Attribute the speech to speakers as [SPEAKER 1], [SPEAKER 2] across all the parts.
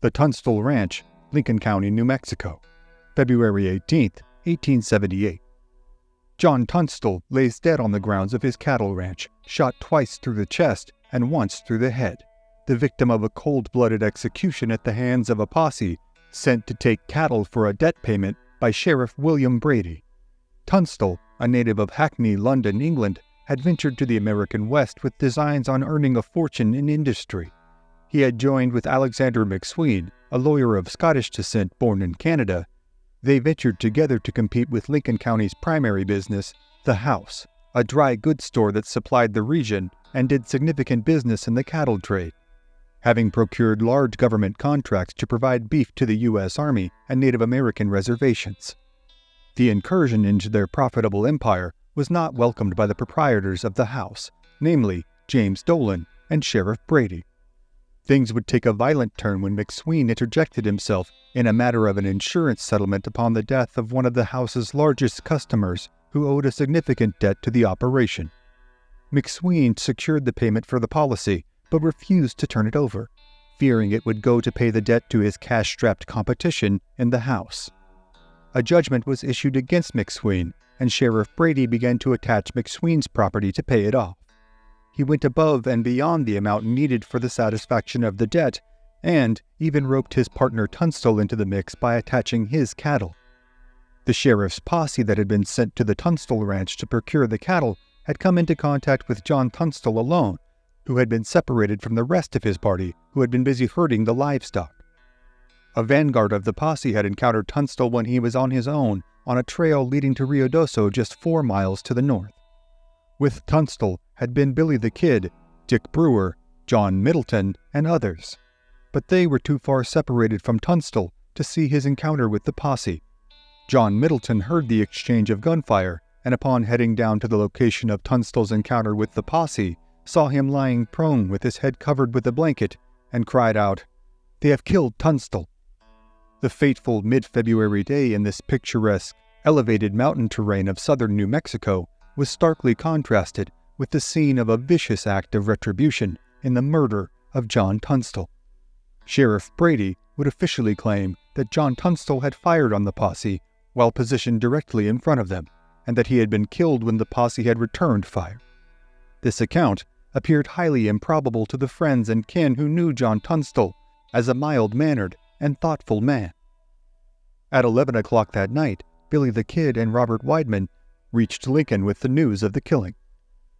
[SPEAKER 1] The Tunstall Ranch, Lincoln County, New Mexico, February 18, 1878. John Tunstall lays dead on the grounds of his cattle ranch, shot twice through the chest and once through the head, the victim of a cold-blooded execution at the hands of a posse sent to take cattle for a debt payment by Sheriff William Brady. Tunstall, a native of Hackney, London, England, had ventured to the American West with designs on earning a fortune in industry. He had joined with Alexander McSween, a lawyer of Scottish descent born in Canada. They ventured together to compete with Lincoln County's primary business, the House, a dry goods store that supplied the region and did significant business in the cattle trade, having procured large government contracts to provide beef to the U.S. Army and Native American reservations. The incursion into their profitable empire was not welcomed by the proprietors of the House, namely James Dolan and Sheriff Brady. Things would take a violent turn when McSween interjected himself in a matter of an insurance settlement upon the death of one of the House's largest customers who owed a significant debt to the operation. McSween secured the payment for the policy, but refused to turn it over, fearing it would go to pay the debt to his cash-strapped competition in the House. A judgment was issued against McSween, and Sheriff Brady began to attach McSween's property to pay it off. He went above and beyond the amount needed for the satisfaction of the debt, and even roped his partner Tunstall into the mix by attaching his cattle. The sheriff's posse that had been sent to the Tunstall Ranch to procure the cattle had come into contact with John Tunstall alone, who had been separated from the rest of his party, who had been busy herding the livestock. A vanguard of the posse had encountered Tunstall when he was on his own on a trail leading to Ruidoso just 4 miles to the north. With Tunstall had been Billy the Kid, Dick Brewer, John Middleton, and others, but they were too far separated from Tunstall to see his encounter with the posse. John Middleton heard the exchange of gunfire, and upon heading down to the location of Tunstall's encounter with the posse, saw him lying prone with his head covered with a blanket, and cried out, "They have killed Tunstall." The fateful mid-February day in this picturesque, elevated mountain terrain of southern New Mexico was starkly contrasted with the scene of a vicious act of retribution in the murder of John Tunstall. Sheriff Brady would officially claim that John Tunstall had fired on the posse while positioned directly in front of them, and that he had been killed when the posse had returned fire. This account appeared highly improbable to the friends and kin who knew John Tunstall as a mild-mannered and thoughtful man. At 11 o'clock that night, Billy the Kid and Robert Weidman reached Lincoln with the news of the killing.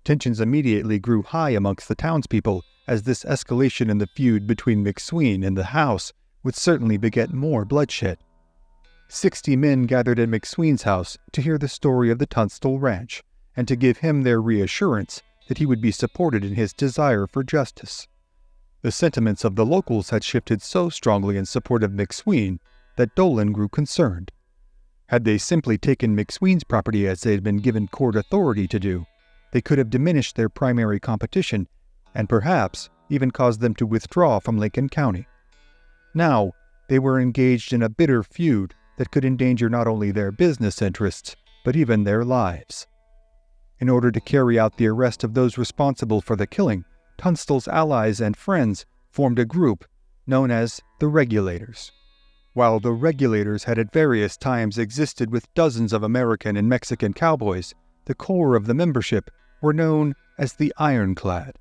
[SPEAKER 1] Tensions immediately grew high amongst the townspeople, as this escalation in the feud between McSween and the House would certainly beget more bloodshed. 60 men gathered at McSween's house to hear the story of the Tunstall Ranch, and to give him their reassurance that he would be supported in his desire for justice. The sentiments of the locals had shifted so strongly in support of McSween that Dolan grew concerned. Had they simply taken McSween's property as they had been given court authority to do, they could have diminished their primary competition and perhaps even caused them to withdraw from Lincoln County. Now, they were engaged in a bitter feud that could endanger not only their business interests, but even their lives. In order to carry out the arrest of those responsible for the killing, Tunstall's allies and friends formed a group known as the Regulators. While the Regulators had at various times existed with dozens of American and Mexican cowboys, the core of the membership were known as the Ironclad.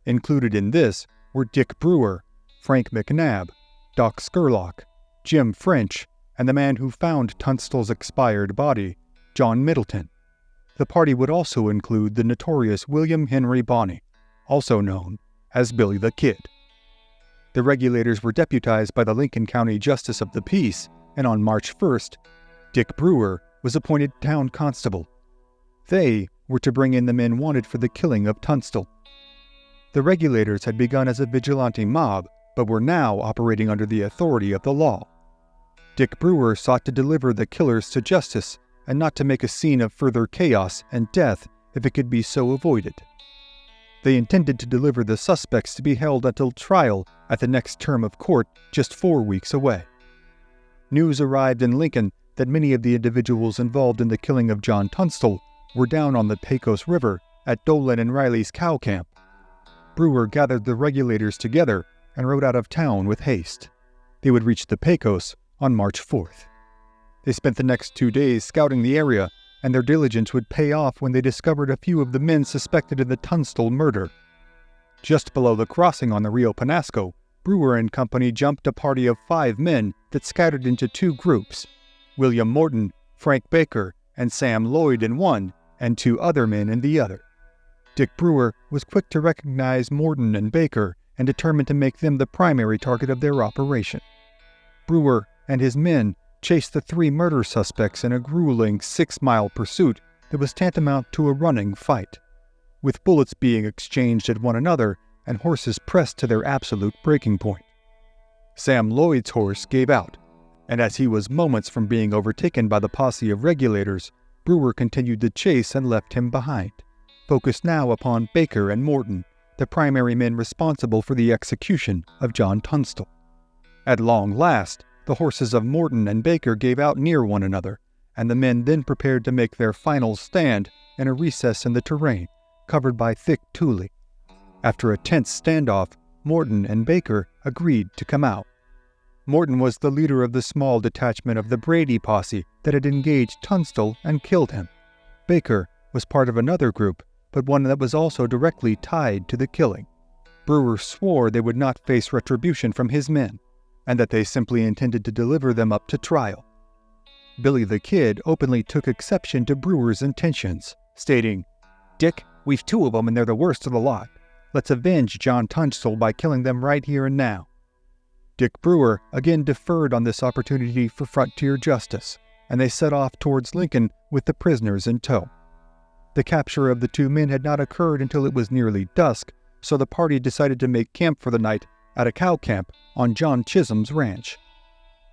[SPEAKER 1] Included in this were Dick Brewer, Frank McNabb, Doc Scurlock, Jim French, and the man who found Tunstall's expired body, John Middleton. The party would also include the notorious William Henry Bonney, also known as Billy the Kid. The Regulators were deputized by the Lincoln County Justice of the Peace, and on March 1st, Dick Brewer was appointed town constable. They were to bring in the men wanted for the killing of Tunstall. The Regulators had begun as a vigilante mob, but were now operating under the authority of the law. Dick Brewer sought to deliver the killers to justice and not to make a scene of further chaos and death if it could be so avoided. They intended to deliver the suspects to be held until trial at the next term of court just 4 weeks away. News arrived in Lincoln that many of the individuals involved in the killing of John Tunstall were down on the Pecos River at Dolan and Riley's cow camp. Brewer gathered the Regulators together and rode out of town with haste. They would reach the Pecos on March 4th. They spent the next 2 days scouting the area, and their diligence would pay off when they discovered a few of the men suspected in the Tunstall murder. Just below the crossing on the Rio Penasco, Brewer and company jumped a party of 5 men that scattered into 2 groups: William Morton, Frank Baker, and Sam Lloyd in one, and 2 other men in the other. Dick Brewer was quick to recognize Morton and Baker and determined to make them the primary target of their operation. Brewer and his men chased the 3 murder suspects in a grueling 6-mile pursuit that was tantamount to a running fight, with bullets being exchanged at one another and horses pressed to their absolute breaking point. Sam Lloyd's horse gave out, and as he was moments from being overtaken by the posse of regulators, Brewer continued the chase and left him behind, focused now upon Baker and Morton, the primary men responsible for the execution of John Tunstall. At long last, the horses of Morton and Baker gave out near one another, and the men then prepared to make their final stand in a recess in the terrain, covered by thick tule. After a tense standoff, Morton and Baker agreed to come out. Morton was the leader of the small detachment of the Brady posse that had engaged Tunstall and killed him. Baker was part of another group, but one that was also directly tied to the killing. Brewer swore they would not face retribution from his men, and that they simply intended to deliver them up to trial. Billy the Kid openly took exception to Brewer's intentions, stating, "Dick, we've 2 of them and they're the worst of the lot. Let's avenge John Tunstall by killing them right here and now." Dick Brewer again deferred on this opportunity for frontier justice, and they set off towards Lincoln with the prisoners in tow. The capture of the 2 men had not occurred until it was nearly dusk, so the party decided to make camp for the night at a cow camp on John Chisholm's ranch.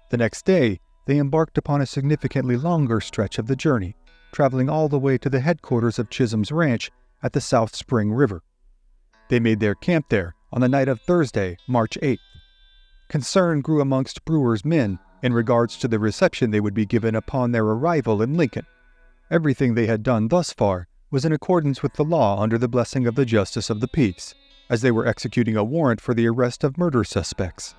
[SPEAKER 1] The next day, they embarked upon a significantly longer stretch of the journey, traveling all the way to the headquarters of Chisholm's ranch at the South Spring River. They made their camp there on the night of Thursday, March 8th. Concern grew amongst Brewer's men in regards to the reception they would be given upon their arrival in Lincoln. Everything they had done thus far was in accordance with the law under the blessing of the Justice of the Peace, as they were executing a warrant for the arrest of murder suspects.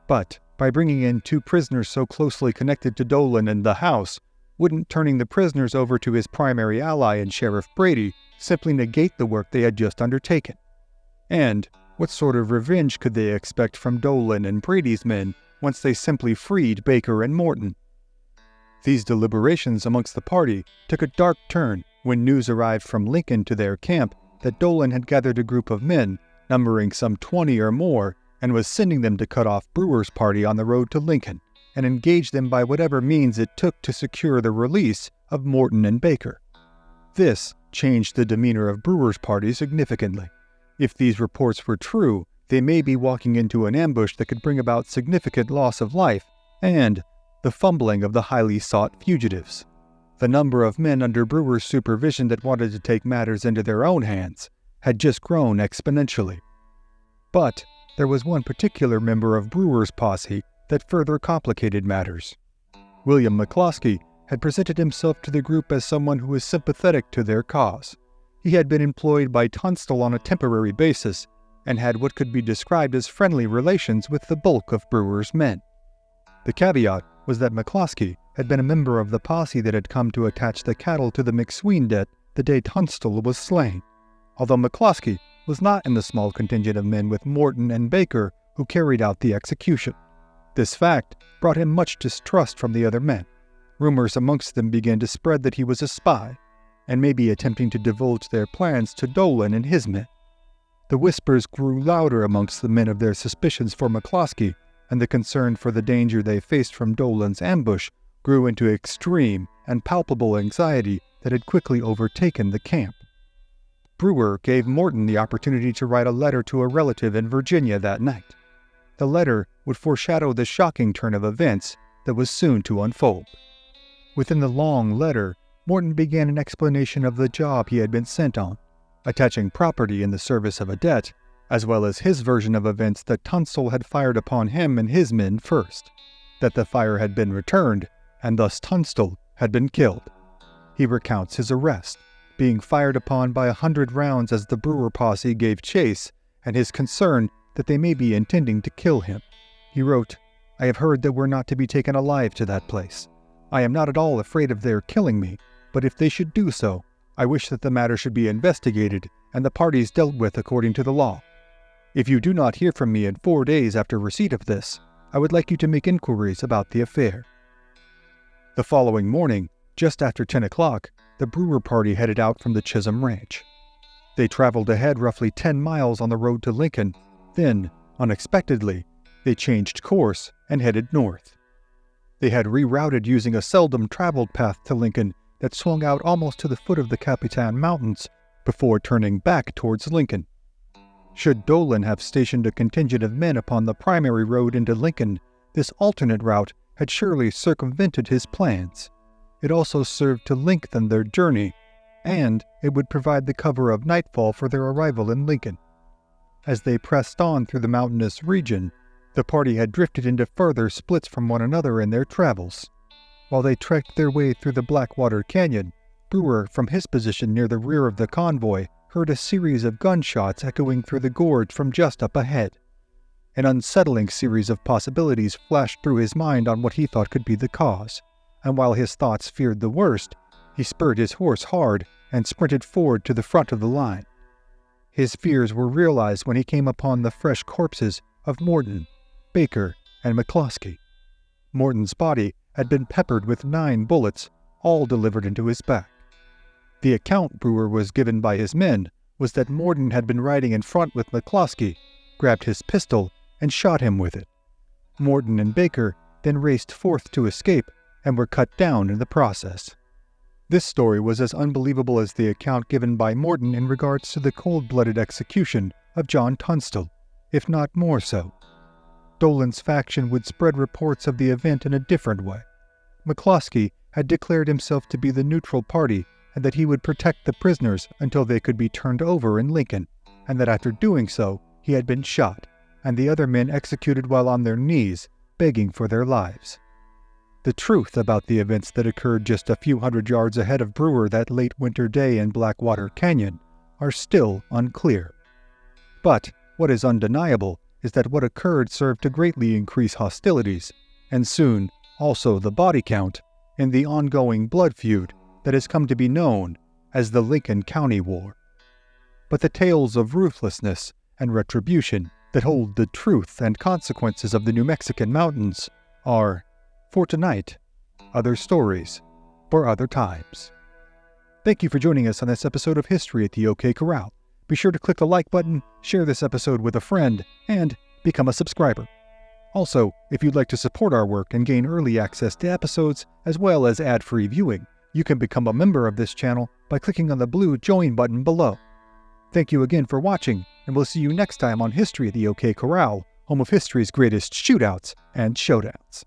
[SPEAKER 1] But by bringing in 2 prisoners so closely connected to Dolan and the house, wouldn't turning the prisoners over to his primary ally in Sheriff Brady simply negate the work they had just undertaken? And what sort of revenge could they expect from Dolan and Brady's men once they simply freed Baker and Morton? These deliberations amongst the party took a dark turn when news arrived from Lincoln to their camp that Dolan had gathered a group of men, numbering some 20 or more, and was sending them to cut off Brewer's party on the road to Lincoln and engage them by whatever means it took to secure the release of Morton and Baker. This changed the demeanor of Brewer's party significantly. If these reports were true, they may be walking into an ambush that could bring about significant loss of life and the fumbling of the highly sought fugitives. The number of men under Brewer's supervision that wanted to take matters into their own hands had just grown exponentially. But there was one particular member of Brewer's posse that further complicated matters. William McCloskey had presented himself to the group as someone who was sympathetic to their cause. He had been employed by Tunstall on a temporary basis and had what could be described as friendly relations with the bulk of Brewer's men. The caveat was that McCloskey had been a member of the posse that had come to attach the cattle to the McSween debt the day Tunstall was slain, although McCloskey was not in the small contingent of men with Morton and Baker who carried out the execution. This fact brought him much distrust from the other men. Rumors amongst them began to spread that he was a spy, and maybe attempting to divulge their plans to Dolan and his men. The whispers grew louder amongst the men of their suspicions for McCloskey, and the concern for the danger they faced from Dolan's ambush grew into extreme and palpable anxiety that had quickly overtaken the camp. Brewer gave Morton the opportunity to write a letter to a relative in Virginia that night. The letter would foreshadow the shocking turn of events that was soon to unfold. Within the long letter, Morton began an explanation of the job he had been sent on, attaching property in the service of a debt, as well as his version of events that Tunstall had fired upon him and his men first, that the fire had been returned, and thus Tunstall had been killed. He recounts his arrest, being fired upon by 100 rounds as the Brewer posse gave chase, and his concern that they may be intending to kill him. He wrote, I have heard that we're not to be taken alive to that place. I am not at all afraid of their killing me, but if they should do so, I wish that the matter should be investigated and the parties dealt with according to the law. If you do not hear from me in 4 days after receipt of this, I would like you to make inquiries about the affair." The following morning, just after 10 o'clock, the Brewer party headed out from the Chisholm Ranch. They traveled ahead roughly 10 miles on the road to Lincoln, then, unexpectedly, they changed course and headed north. They had rerouted using a seldom traveled path to Lincoln that swung out almost to the foot of the Capitan Mountains before turning back towards Lincoln. Should Dolan have stationed a contingent of men upon the primary road into Lincoln, this alternate route had surely circumvented his plans. It also served to lengthen their journey, and it would provide the cover of nightfall for their arrival in Lincoln. As they pressed on through the mountainous region, the party had drifted into further splits from one another in their travels. While they trekked their way through the Blackwater Canyon, Brewer, from his position near the rear of the convoy, heard a series of gunshots echoing through the gorge from just up ahead. An unsettling series of possibilities flashed through his mind on what he thought could be the cause, and while his thoughts feared the worst, he spurred his horse hard and sprinted forward to the front of the line. His fears were realized when he came upon the fresh corpses of Morton, Baker, and McCloskey. Morton's body had been peppered with 9 bullets, all delivered into his back. The account Brewer was given by his men was that Morton had been riding in front with McCloskey, grabbed his pistol, and shot him with it. Morton and Baker then raced forth to escape and were cut down in the process. This story was as unbelievable as the account given by Morton in regards to the cold-blooded execution of John Tunstall, if not more so. Dolan's faction would spread reports of the event in a different way. McCloskey had declared himself to be the neutral party and that he would protect the prisoners until they could be turned over in Lincoln, and that after doing so, he had been shot, and the other men executed while on their knees, begging for their lives. The truth about the events that occurred just a few hundred yards ahead of Brewer that late winter day in Blackwater Canyon are still unclear. But what is undeniable is that what occurred served to greatly increase hostilities, and soon also the body count, in the ongoing blood feud that has come to be known as the Lincoln County War. But the tales of ruthlessness and retribution that hold the truth and consequences of the New Mexican mountains are, for tonight, other stories for other times. Thank you for joining us on this episode of History at the OK Corral. Be sure to click the like button, share this episode with a friend, and become a subscriber. Also, if you'd like to support our work and gain early access to episodes as well as ad-free viewing, you can become a member of this channel by clicking on the blue Join button below. Thank you again for watching, and we'll see you next time on History at the OK Corral, home of history's greatest shootouts and showdowns.